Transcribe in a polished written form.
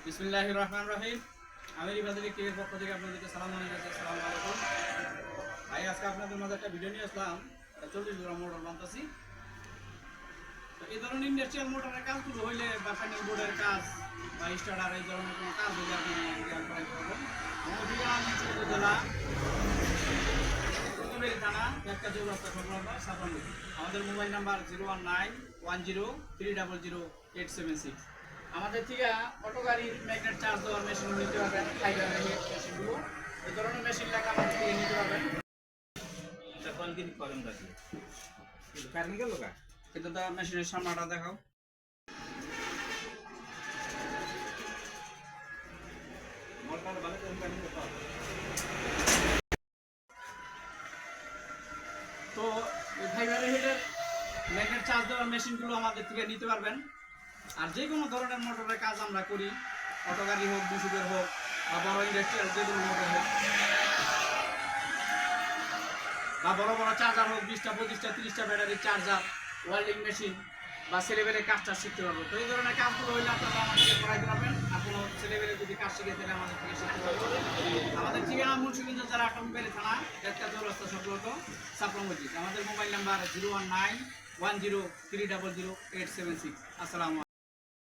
বিসমিল্লাহির রহমানির রহিম। আমি রিভাদের কের পক্ষ থেকে আপনাদেরকে সালাম জানাচ্ছি। আসসালামু আলাইকুম ভাই। আজকে আপনাদের মাঝে একটা ভিডিও নিয়ে আসলাম। 40 জোড়া মোটর বানতাছি। তো এই ধরনের ইন্ডাস্ট্রিয়াল মোটরের কাজগুলো হইলে বা প্যানেল বোর্ডের কাজ বা স্টার্টার এই ধরনের কোনো কাজ হলে আপনি জ্ঞান করাই পারবেন। জেলা থানা একটা চৌরাস্তা সংলগ্ন সাফানি। আমাদের মোবাইল নাম্বার 01910300876। আমাদের থেকে অটো গাড়ির ম্যাগনেট চার্জ দেওয়ার মেশিন নিতে পারবেন। ফাইবার মেশিনগুলো এই ধরনের মেশিন লাগা আমাদের থেকে নিতে পারবেন। কিন্তু তা মেশিনের সামনাটা দেখাও। তো ফাইবারের হেডের ম্যাগনেট চার্জ দেওয়ার মেশিনগুলো আমাদের থেকে নিতে পারবেন। আর যে কোনো ধরনের মোটরের কাজ আমরা করি, অটো গাড়ি হোক, বিশুদের হোক বা বড় ইন্ডাস্ট্রিয়াল যে কোনো মোটর হোক বা বড় বড় চার্জার হোক, 20টা 25টা 30টা ব্যাটারির চার্জার, ওয়েল্ডিং মেশিন বা ছেলেবেলের কাজটা শিখতে পারবো। তো এই ধরনের কাজগুলো হইলে আপনারা আমাদের থেকে করাইতে পারবেন। আর কোনো ছেলেবেলে যদি কাজ শিখে তাহলে আমাদের থেকে শিখতে পারবেন। আমাদের ঠিকানা মুন্সিগঞ্জ জেলা আটমবাড়ি থানা একটা চৌরাস্তা সংলগ্ন সাপ্লাম মসজিদ। আমাদের মোবাইল নাম্বার 01910300876। আসসালামু আলাইকুম।